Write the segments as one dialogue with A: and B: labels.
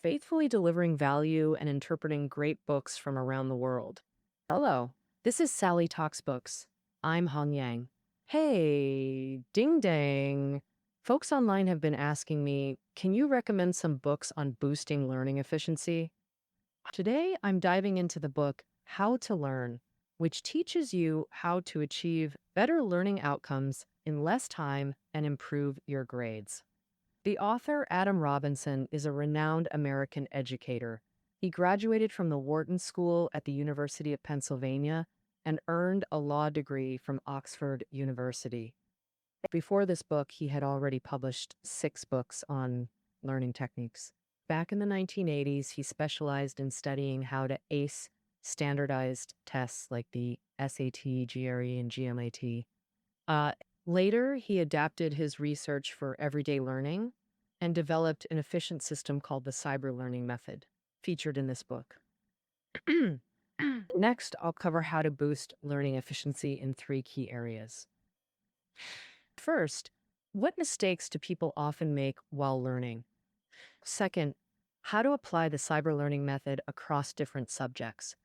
A: faithfully delivering value and interpreting great books from around the world. Hello, this is Sally Talks Books. I'm Hong Yang. Hey, ding dang. Folks online have been asking me, can you recommend some books on boosting learning efficiency? Today, I'm diving into the book How to Learn, which teaches you how to achieve better learning outcomes in less time and improve your grades. The author, Adam Robinson, is a renowned American educator. He graduated from the Wharton School at the University of Pennsylvania and earned a law degree from Oxford University. Before this book, he had already published 6 books on learning techniques. Back in the 1980s, he specialized in studying how to ace standardized tests like the SAT, GRE, and GMAT. Uh, Later, he adapted his research for everyday learning and developed an efficient system called the cyber learning method, featured in this book. Next, I'll cover how to boost learning efficiency in 3 key areas. First, what mistakes do people often make while learning? Second, how to apply the cyber learning method across different subjects.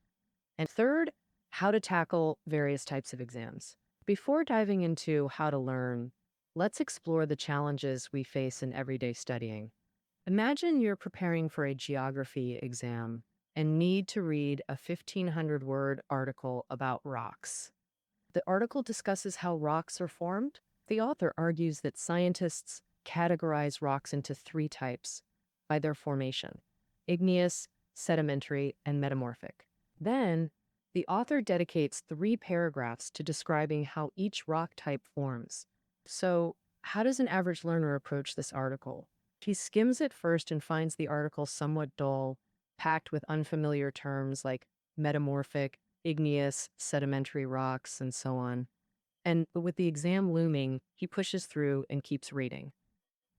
A: And third, how to tackle various types of exams. Before diving into how to learn, let's explore the challenges we face in everyday studying. Imagine you're preparing for a geography exam and need to read a 1,500-word article about rocks. The article discusses how rocks are formed. The author argues that scientists categorize rocks into 3 types by their formation: igneous, sedimentary, and metamorphic. Then, the author dedicates 3 paragraphs to describing how each rock type forms. So, how does an average learner approach this article? He skims it first and finds the article somewhat dull, packed with unfamiliar terms like metamorphic, igneous, sedimentary rocks, and so on. And with the exam looming, he pushes through and keeps reading.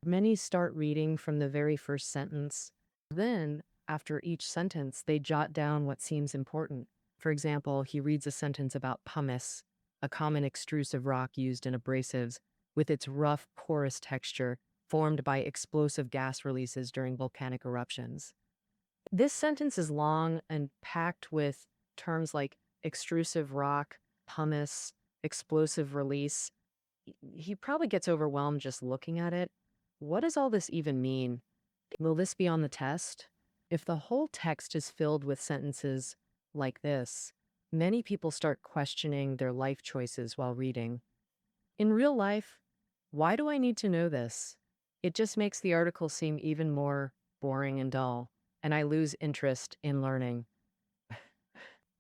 A: Many start reading from the very first sentence. Then, after each sentence, they jot down what seems important. For example, he reads a sentence about pumice, a common extrusive rock used in abrasives, with its rough, porous texture formed by explosive gas releases during volcanic eruptions. This sentence is long and packed with terms like extrusive rock, pumice, explosive release. He probably gets overwhelmed just looking at it. What does all this even mean? Will this be on the test? If the whole text is filled with sentences like this, many people start questioning their life choices while reading. In real life, why do I need to know this? It just makes the article seem even more boring and dull, and I lose interest in learning.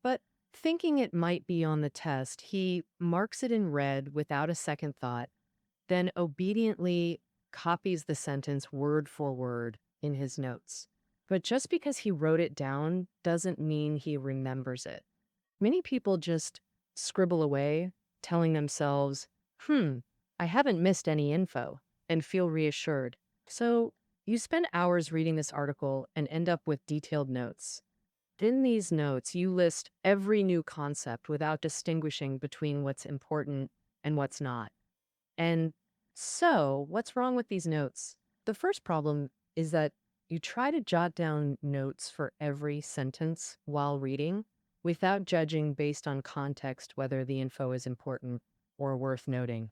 A: But thinking it might be on the test, he marks it in red without a second thought, then obediently copies the sentence word for word in his notes. But just because he wrote it down doesn't mean he remembers it. Many people just scribble away, telling themselves, I haven't missed any info, and feel reassured. So you spend hours reading this article and end up with detailed notes. In these notes, you list every new concept without distinguishing between what's important and what's not. And so, what's wrong with these notes? The first problem is that you try to jot down notes for every sentence while reading without judging based on context whether the info is important or worth noting.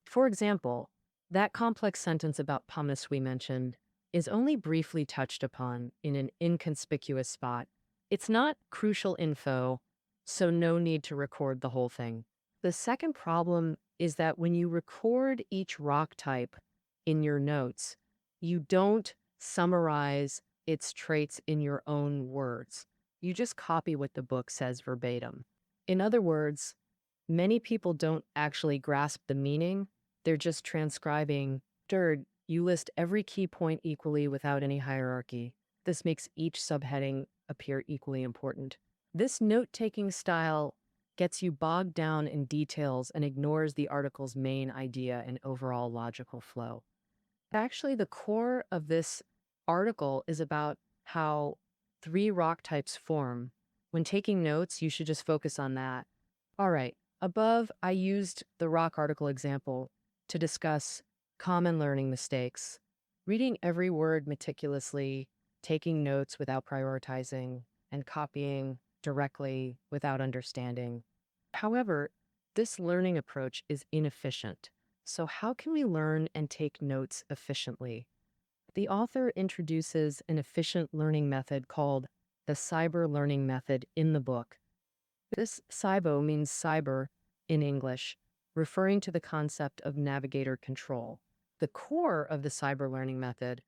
A: For example, that complex sentence about pumice we mentioned is only briefly touched upon in an inconspicuous spot. It's not crucial info, so no need to record the whole thing. The second problem is that when you record each rock type in your notes, you don't summarize its traits in your own words. You just copy what the book says verbatim. In other words, many people don't actually grasp the meaning. They're just transcribing. Third, you list every key point equally without any hierarchy. This makes each subheading appear equally important. This note-taking style gets you bogged down in details and ignores the article's main idea and overall logical flow. Actually, the core of this article is about how 3 rock types form. When taking notes, you should just focus on that. All right, above, I used the rock article example to discuss common learning mistakes. Reading every word meticulously, taking notes without prioritizing, and copying directly without understanding. However, this learning approach is inefficient. So, how can we learn and take notes efficiently? The author introduces an efficient learning method called the cyber learning method in the book. This cybo means cyber in English, referring to the concept of navigator control. The core of the cyber learning method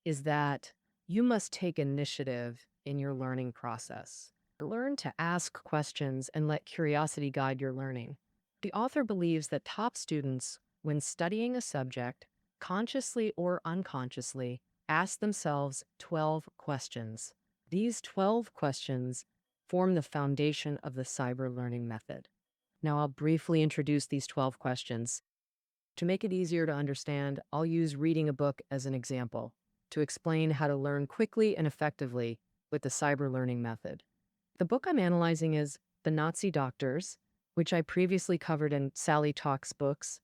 A: is that you must take initiative in your learning process. Learn to ask questions and let curiosity guide your learning. The author believes that top students, when studying a subject, consciously or unconsciously, ask themselves 12 questions. These 12 questions form the foundation of the cyber learning method. Now, I'll briefly introduce these 12 questions. To make it easier to understand, I'll use reading a book as an example to explain how to learn quickly and effectively with the cyber learning method. The book I'm analyzing is The Nazi Doctors, which I previously covered in Sally Talks Books.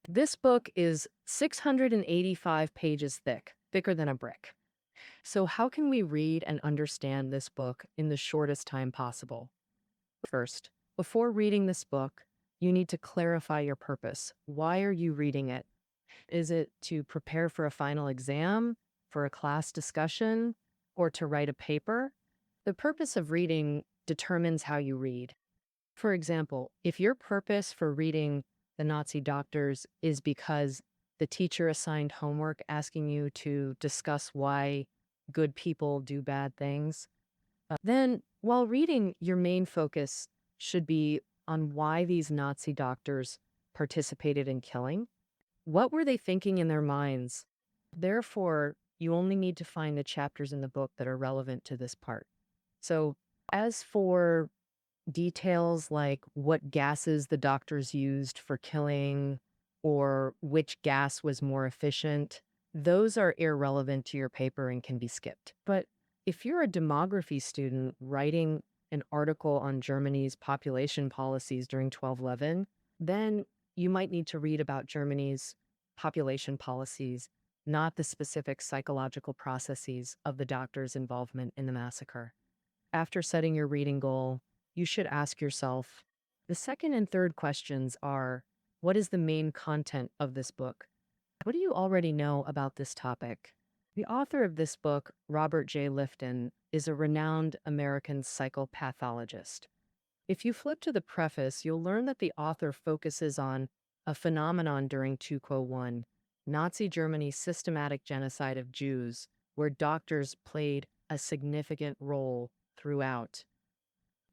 A: This book is 685 pages thick, thicker than a brick. So, how can we read and understand this book in the shortest time possible? First, before reading this book, you need to clarify your purpose. Why are you reading it? Is it to prepare for a final exam, for a class discussion, or to write a paper? The purpose of reading determines how you read. For example, if your purpose for reading The Nazi Doctors is because the teacher assigned homework asking you to discuss why good people do bad things, then while reading, your main focus should be on why these Nazi doctors participated in killing. What were they thinking in their minds? Therefore, you only need to find the chapters in the book that are relevant to this part. So, as for details like what gases the doctors used for killing or which gas was more efficient, those are irrelevant to your paper and can be skipped. But if you're a demography student writing an article on Germany's population policies during 1211, then you might need to read about Germany's population policies, not the specific psychological processes of the doctor's involvement in the massacre. After setting your reading goal, you should ask yourself, the second and third questions are, what is the main content of this book? What do you already know about this topic? The author of this book, Robert J. Lifton, is a renowned American psychopathologist. If you flip to the preface, you'll learn that the author focuses on a phenomenon during 2Q1, Nazi Germany's systematic genocide of Jews, where doctors played a significant role throughout.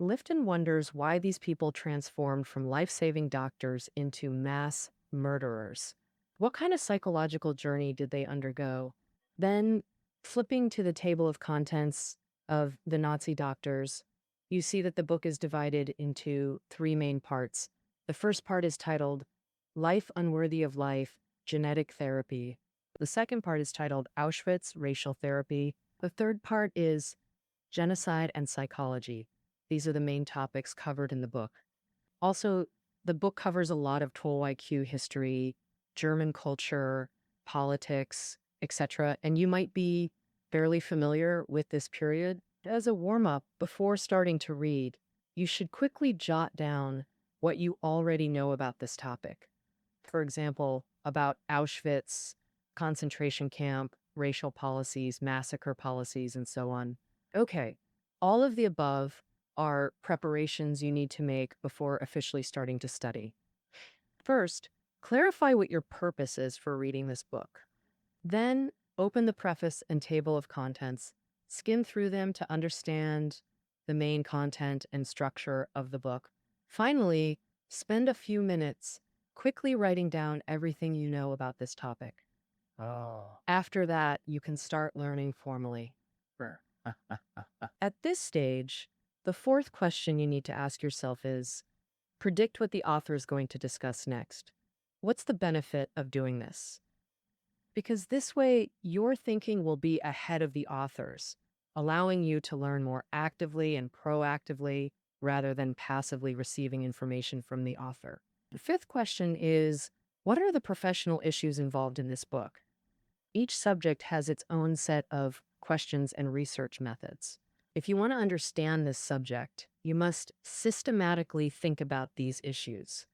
A: Lifton wonders why these people transformed from life-saving doctors into mass murderers. What kind of psychological journey did they undergo? Then, flipping to the table of contents of The Nazi Doctors, you see that the book is divided into three main parts. The first part is titled Life Unworthy of Life, Genetic Therapy. The second part is titled Auschwitz, Racial Therapy. The third part is Genocide and Psychology. These are the main topics covered in the book. Also, the book covers a lot of Toll IQ history, German culture, politics, etc. And you might be fairly familiar with this period. As a warm-up, before starting to read, you should quickly jot down what you already know about this topic. For example, about Auschwitz, concentration camp, racial policies, massacre policies, and so on. Okay, all of the above are preparations you need to make before officially starting to study. First, clarify what your purpose is for reading this book. Then, open the preface and table of contents, skim through them to understand the main content and structure of the book. Finally, spend a few minutes quickly writing down everything you know about this topic. After that, you can start learning formally. At this stage, the fourth question you need to ask yourself is, predict what the author is going to discuss next. What's the benefit of doing this? Because this way, your thinking will be ahead of the author's, allowing you to learn more actively and proactively rather than passively receiving information from the author. The fifth question is, what are the professional issues involved in this book? Each subject has its own set of questions, and research methods. If you want to understand this subject, you must systematically think about these issues.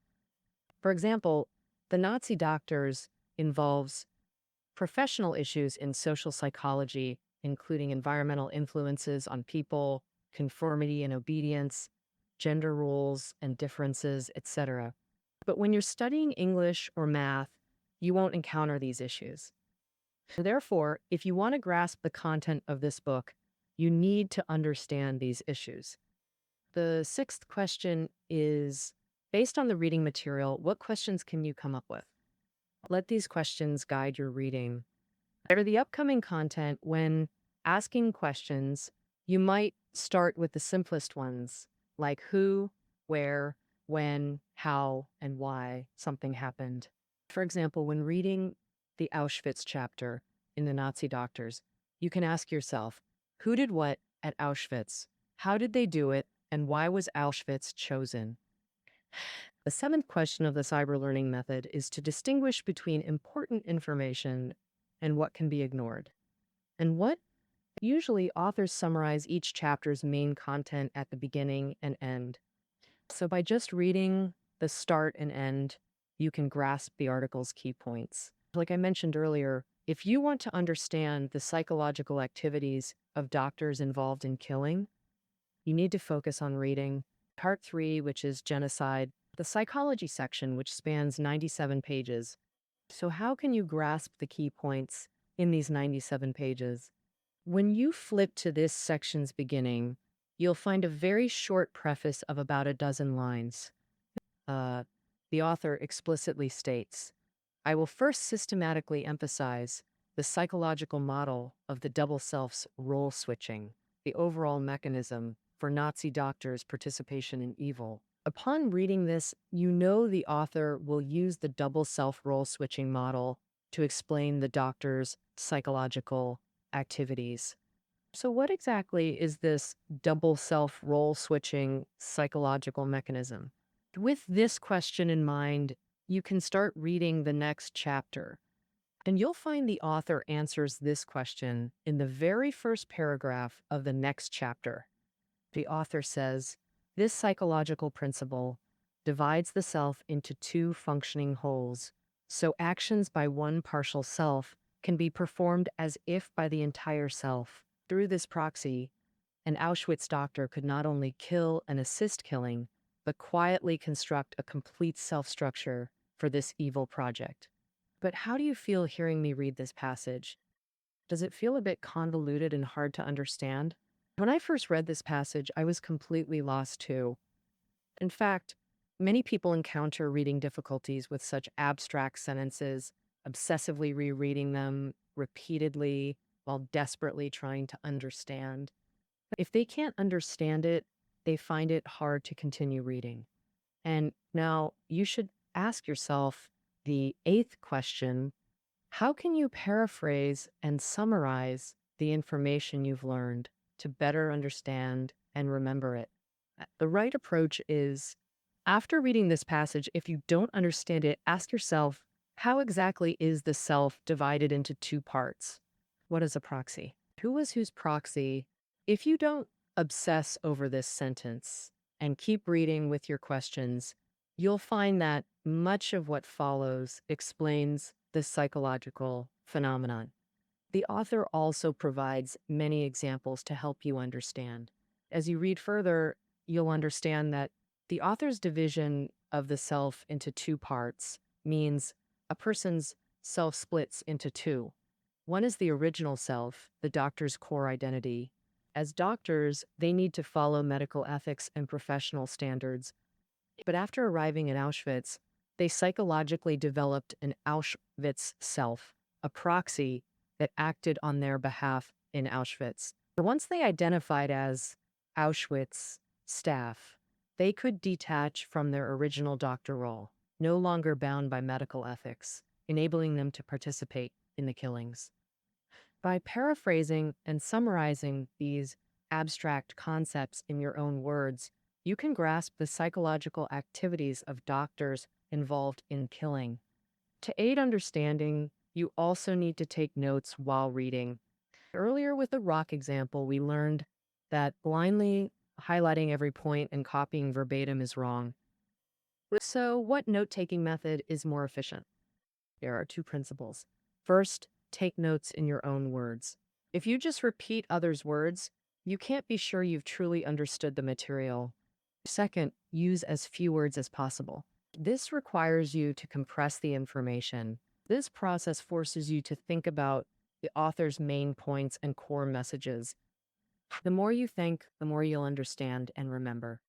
A: For example, the Nazi doctors involves professional issues in social psychology, including environmental influences on people, conformity and obedience, gender roles and differences, etc. But when you're studying English or math, you won't encounter these issues. Therefore, if you want to grasp the content of this book, you need to understand these issues. The sixth question is, based on the reading material, what questions can you come up with? Let these questions guide your reading. For the upcoming content, when asking questions, you might start with the simplest ones, like who, where, when, how, and why something happened. For example, when reading the Auschwitz chapter in the Nazi Doctors, you can ask yourself, who did what at Auschwitz? How did they do it? And why was Auschwitz chosen? The seventh question of the cyber learning method is to distinguish between important information and what can be ignored. And what usually authors summarize each chapter's main content at the beginning and end. So by just reading the start and end, you can grasp the article's key points. Like I mentioned earlier, if you want to understand the psychological activities of doctors involved in killing, you need to focus on reading Part 3, which is genocide, the psychology section, which spans 97 pages. So how can you grasp the key points in these 97 pages? When you flip to this section's beginning, you'll find a very short preface of about a dozen lines. The author explicitly states, I will first systematically emphasize the psychological model of the double self's role switching, the overall mechanism for Nazi doctors' participation in evil. Upon reading this, you know the author will use the double self role switching model to explain the doctor's psychological activities. So, what exactly is this double self role switching psychological mechanism? With this question in mind, you can start reading the next chapter, and you'll find the author answers this question in the very first paragraph of the next chapter. The author says, this psychological principle divides the self into two functioning wholes, so actions by one partial self can be performed as if by the entire self. Through this proxy, an Auschwitz doctor could not only kill and assist killing, but quietly construct a complete self-structure for this evil project. But how do you feel hearing me read this passage? Does it feel a bit convoluted and hard to understand? When I first read this passage, I was completely lost too. In fact, many people encounter reading difficulties with such abstract sentences, obsessively rereading them repeatedly while desperately trying to understand. If they can't understand it, they find it hard to continue reading. And now you should ask yourself the eighth question: how can you paraphrase and summarize the information you've learned to better understand and remember it? The right approach is, after reading this passage, if you don't understand it, ask yourself, how exactly is the self divided into two parts? What is a proxy? Who is whose proxy? If you don't obsess over this sentence and keep reading with your questions, you'll find that much of what follows explains this psychological phenomenon. The author also provides many examples to help you understand. As you read further, you'll understand that the author's division of the self into two parts means a person's self splits into two. One is the original self, the doctor's core identity. As doctors, they need to follow medical ethics and professional standards. But after arriving in Auschwitz, they psychologically developed an Auschwitz self, a proxy that acted on their behalf in Auschwitz. Once they identified as Auschwitz staff, they could detach from their original doctor role, no longer bound by medical ethics, enabling them to participate in the killings. By paraphrasing and summarizing these abstract concepts in your own words, you can grasp the psychological activities of doctors involved in killing. To aid understanding, you also need to take notes while reading. Earlier with the rock example, we learned that blindly highlighting every point and copying verbatim is wrong. So, what note taking method is more efficient? There are two principles. First, take notes in your own words. If you just repeat others' words, you can't be sure you've truly understood the material. Second, use as few words as possible. This requires you to compress the information. This process forces you to think about the author's main points and core messages. The more you think, the more you'll understand and remember.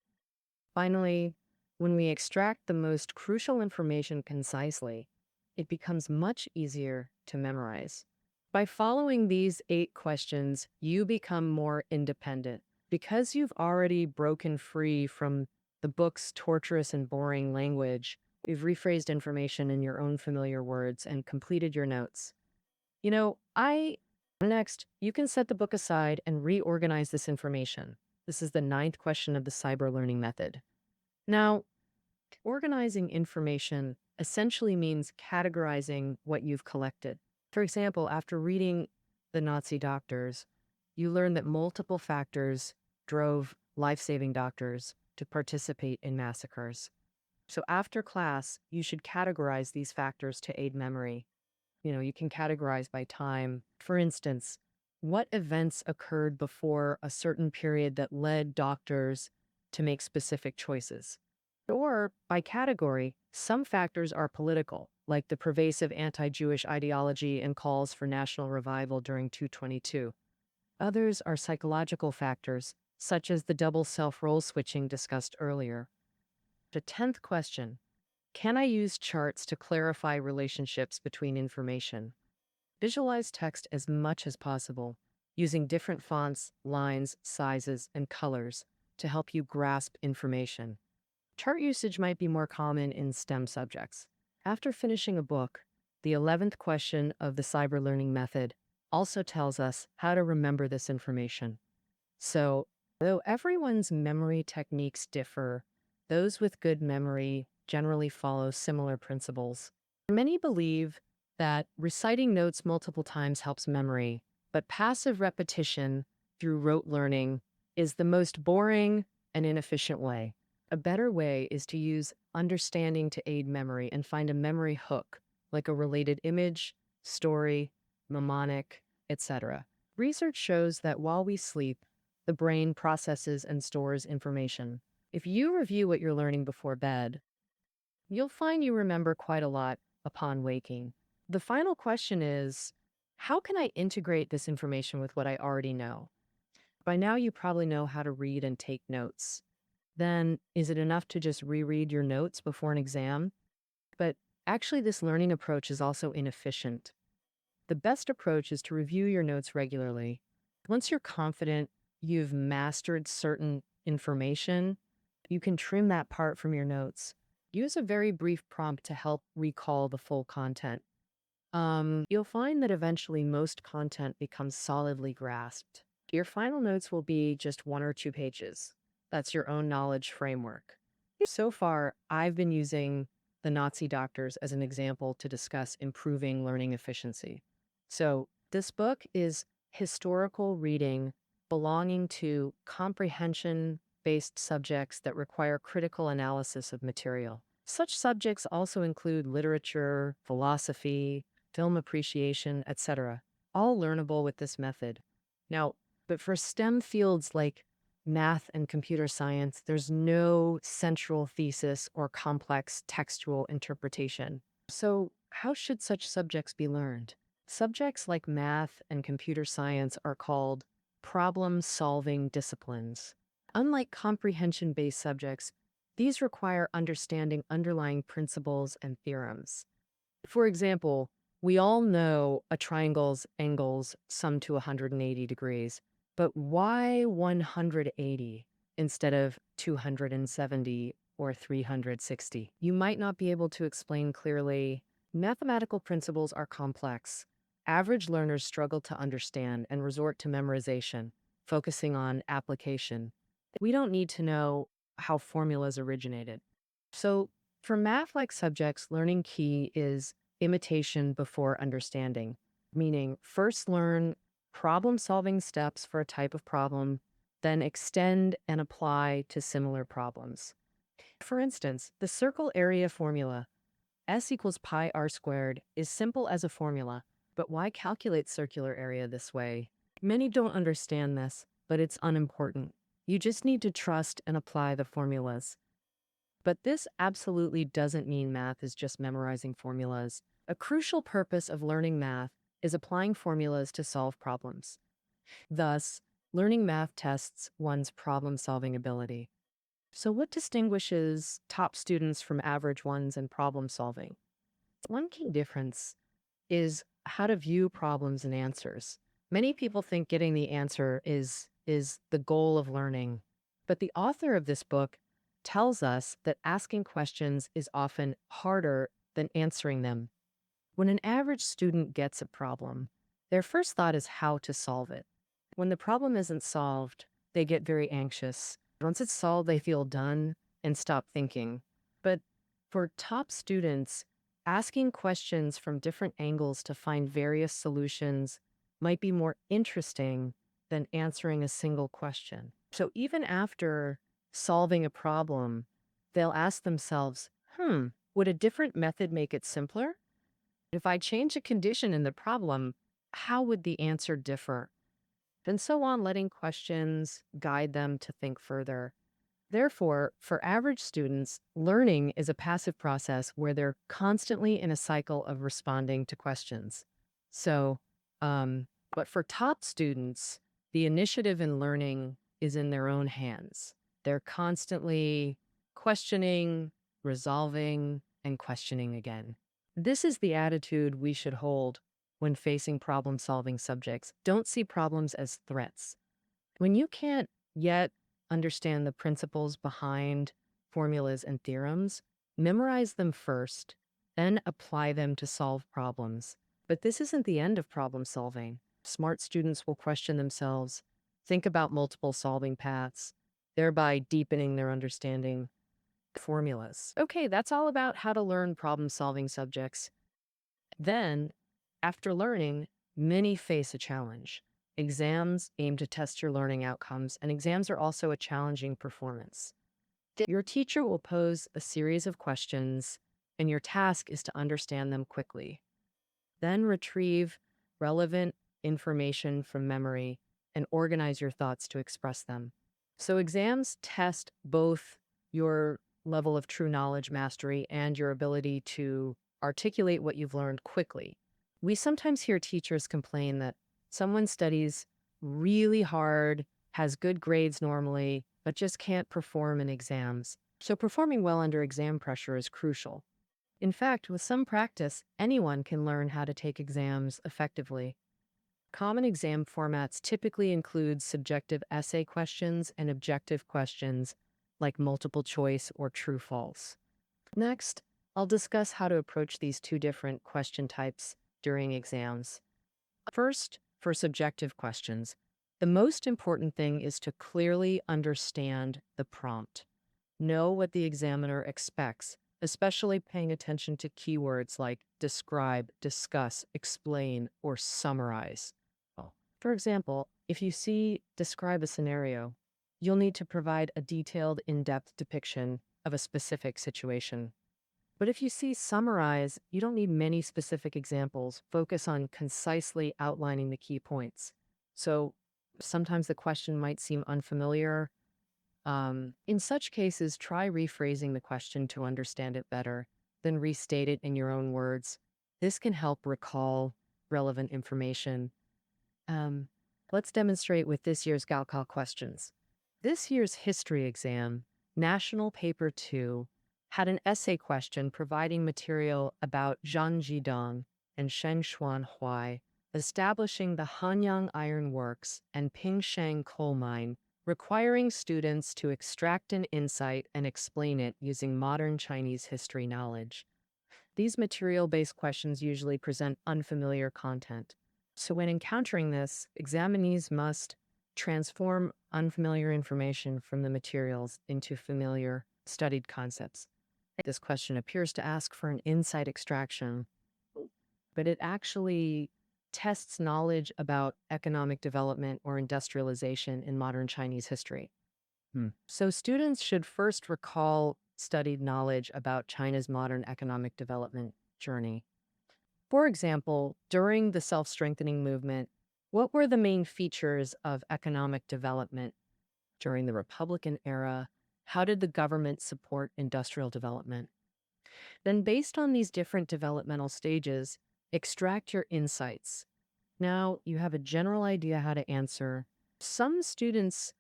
A: Finally, when we extract the most crucial information concisely, it becomes much easier to memorize. By following these 8 questions, you become more independent. Because you've already broken free from the book's torturous and boring language, you've rephrased information in your own familiar words and completed your notes. Next, you can set the book aside and reorganize this information. This is the 9th question of the cyber learning method. Now, organizing information essentially means categorizing what you've collected. For example, after reading The Nazi Doctors, you learn that multiple factors drove life-saving doctors to participate in massacres. So after class, you should categorize these factors to aid memory. You can categorize by time. For instance, what events occurred before a certain period that led doctors to make specific choices? Or by category, some factors are political, like the pervasive anti-Jewish ideology and calls for national revival during 222. Others are psychological factors, such as the double self-role switching discussed earlier. The 10th question: can I use charts to clarify relationships between information? Visualize text as much as possible, using different fonts, lines, sizes, and colors to help you grasp information. Chart usage might be more common in STEM subjects. After finishing a book, the 11th question of the cyber learning method also tells us how to remember this information. So, though everyone's memory techniques differ, those with good memory generally follow similar principles. Many believe that reciting notes multiple times helps memory, but passive repetition through rote learning is the most boring and inefficient way. A better way is to use understanding to aid memory and find a memory hook, like a related image, story, mnemonic, etc. Research shows that while we sleep, the brain processes and stores information. If you review what you're learning before bed, you'll find you remember quite a lot upon waking. The final question is, how can I integrate this information with what I already know? By now, you probably know how to read and take notes. Then, is it enough to just reread your notes before an exam? But actually, this learning approach is also inefficient. The best approach is to review your notes regularly. Once you're confident you've mastered certain information, you can trim that part from your notes. Use a very brief prompt to help recall the full content. You'll find that eventually most content becomes solidly grasped. Your final notes will be just 1 or 2 pages. That's your own knowledge framework. So far, I've been using the Nazi doctors as an example to discuss improving learning efficiency. So, this book is historical reading belonging to comprehension-based subjects that require critical analysis of material. Such subjects also include literature, philosophy, film appreciation, etc., all learnable with this method. Now, but for STEM fields like math and computer science, there's no central thesis or complex textual interpretation. So, how should such subjects be learned? Subjects like math and computer science are called problem-solving disciplines. Unlike comprehension-based subjects, these require understanding underlying principles and theorems. For example, we all know a triangle's angles sum to 180 degrees, but why 180 instead of 270 or 360? You might not be able to explain clearly. Mathematical principles are complex. Average learners struggle to understand and resort to memorization, focusing on application. We don't need to know how formulas originated. So, for math-like subjects, learning key is imitation before understanding, meaning first learn problem-solving steps for a type of problem, then extend and apply to similar problems. For instance, the circle area formula, S equals pi r squared, is simple as a formula, but why calculate circular area this way? Many don't understand this, but it's unimportant. You just need to trust and apply the formulas. But this absolutely doesn't mean math is just memorizing formulas. A crucial purpose of learning math is applying formulas to solve problems. Thus, learning math tests one's problem-solving ability. So what distinguishes top students from average ones in problem solving? One key difference is how to view problems and answers. Many people think getting the answer is the goal of learning. But the author of this book tells us that asking questions is often harder than answering them. When an average student gets a problem, their first thought is how to solve it. When the problem isn't solved, they get very anxious. Once it's solved, they feel done and stop thinking. But for top students, asking questions from different angles to find various solutions might be more interesting than answering a single question. So even after solving a problem, they'll ask themselves, would a different method make it simpler? If I change a condition in the problem, how would the answer differ? And so on, letting questions guide them to think further. Therefore, for average students, learning is a passive process where they're constantly in a cycle of responding to questions. So, but for top students, the initiative in learning is in their own hands. They're constantly questioning, resolving, and questioning again. This is the attitude we should hold when facing problem-solving subjects. Don't see problems as threats. When you can't yet understand the principles behind formulas and theorems, memorize them first, then apply them to solve problems. But this isn't the end of problem solving. Smart students will question themselves, think about multiple solving paths, thereby deepening their understanding of formulas. Okay, that's all about how to learn problem solving subjects. Then, after learning, many face a challenge. Exams aim to test your learning outcomes, and exams are also a challenging performance. Your teacher will pose a series of questions, and your task is to understand them quickly. Then retrieve relevant information from memory and organize your thoughts to express them. So exams test both your level of true knowledge mastery and your ability to articulate what you've learned quickly. We sometimes hear teachers complain that someone studies really hard, has good grades normally, but just can't perform in exams. So performing well under exam pressure is crucial. In fact, with some practice, anyone can learn how to take exams effectively. Common exam formats typically include subjective essay questions and objective questions like multiple choice or true-false. Next, I'll discuss how to approach these two different question types during exams. First, for subjective questions, the most important thing is to clearly understand the prompt. Know what the examiner expects, especially paying attention to keywords like describe, discuss, explain, or summarize. For example, if you see describe a scenario, you'll need to provide a detailed, in-depth depiction of a specific situation. But if you see summarize, you don't need many specific examples. Focus on concisely outlining the key points. So sometimes the question might seem unfamiliar. In such cases, try rephrasing the question to understand it better, then restate it in your own words. This can help recall relevant information. Um, let's demonstrate with this year's Gaokao questions. This year's history exam, National Paper 2, had an essay question providing material about Zhang Jidong and Shen Xuanhuai, establishing the Hanyang Iron Works and Pingsheng coal mine, requiring students to extract an insight and explain it using modern Chinese history knowledge. These material-based questions usually present unfamiliar content. So when encountering this, examinees must transform unfamiliar information from the materials into familiar, studied concepts. This question appears to ask for an insight extraction, but it actually tests knowledge about economic development or industrialization in modern Chinese history.
B: Hmm.
A: So students should first recall studied knowledge about China's modern economic development journey. For example, during the self-strengthening movement, what were the main features of economic development during the Republican era? How did the government support industrial development? Then, based on these different developmental stages, extract your insights. Now you have a general idea how to answer. Some students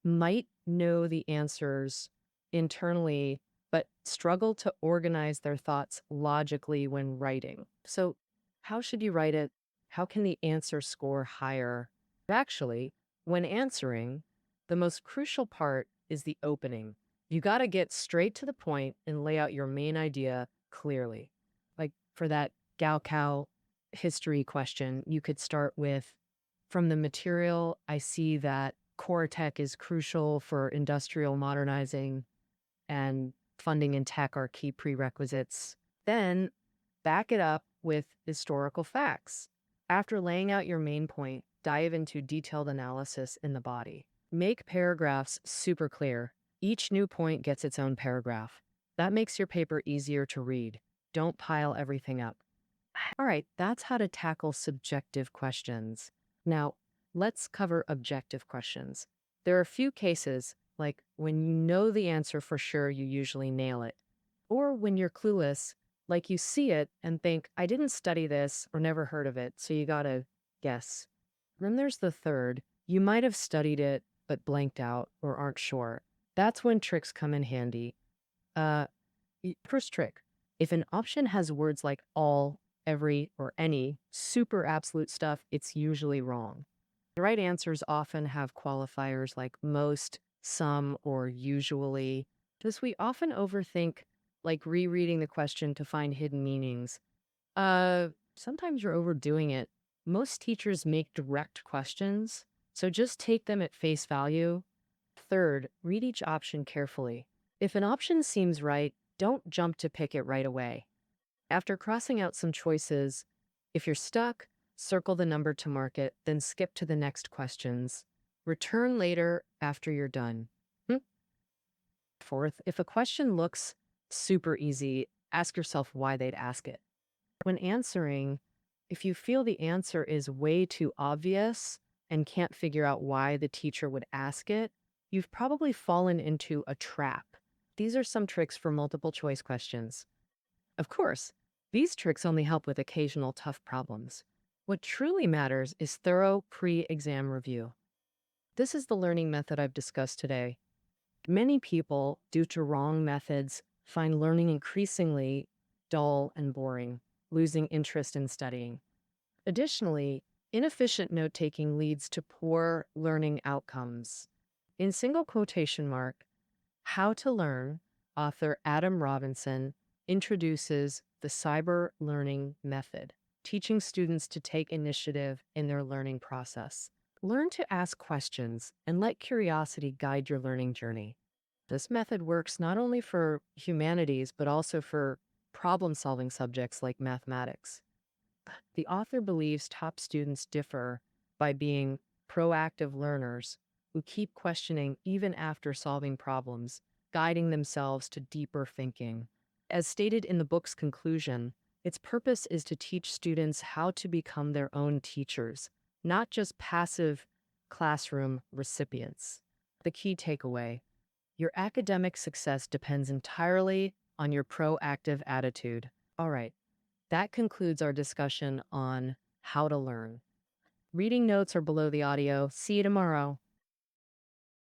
A: might know the answers internally, but struggle to organize their thoughts logically when writing. So, how should you write it? How can the answer score higher? Actually, when answering, the most crucial part is the opening. You got to get straight to the point and lay out your main idea clearly. Like for that Gaokao history question, you could start with, from the material, I see that core tech is crucial for industrial modernizing and funding and tech are key prerequisites. Then back it up with historical facts. After laying out your main point, dive into detailed analysis in the body. Make paragraphs super clear. Each new point gets its own paragraph. That makes your paper easier to read. Don't pile everything up. All right, that's how to tackle subjective questions. Now, let's cover objective questions. There are a few cases, like when you know the answer for sure, you usually nail it. Or when you're clueless, like you see it and think, I didn't study this or never heard of it, so you gotta guess. Then there's the third, you might have studied it, but blanked out or aren't sure. That's when tricks come in handy. Uh, First trick, if an option has words like all, every, or any, super absolute stuff, it's usually wrong. The right answers often have qualifiers like most, some, or usually. Thus, we often overthink, like rereading the question to find hidden meanings. Sometimes you're overdoing it. Most teachers make direct questions, so just take them at face value. Third, read each option carefully. If an option seems right, don't jump to pick it right away. After crossing out some choices, if you're stuck, circle the number to mark it, then skip to the next questions. Return later after you're done. Hmm? Fourth, if a question looks super easy, ask yourself why they'd ask it. When answering, if you feel the answer is way too obvious and can't figure out why the teacher would ask it, you've probably fallen into a trap. These are some tricks for multiple choice questions. Of course, these tricks only help with occasional tough problems. What truly matters is thorough pre-exam review. This is the learning method I've discussed today. Many people, due to wrong methods, find learning increasingly dull and boring, losing interest in studying. Additionally, inefficient note taking leads to poor learning outcomes. In single quotation mark, How to Learn, author Adam Robinson introduces the cyber learning method, teaching students to take initiative in their learning process. Learn to ask questions and let curiosity guide your learning journey. This method works not only for humanities, but also for problem solving subjects like mathematics. The author believes top students differ by being proactive learners who keep questioning even after solving problems, guiding themselves to deeper thinking. As stated in the book's conclusion, its purpose is to teach students how to become their own teachers, not just passive classroom recipients. The key takeaway: your academic success depends entirely on your proactive attitude. All right. That concludes our discussion on how to learn. Reading notes are below the audio. See you tomorrow.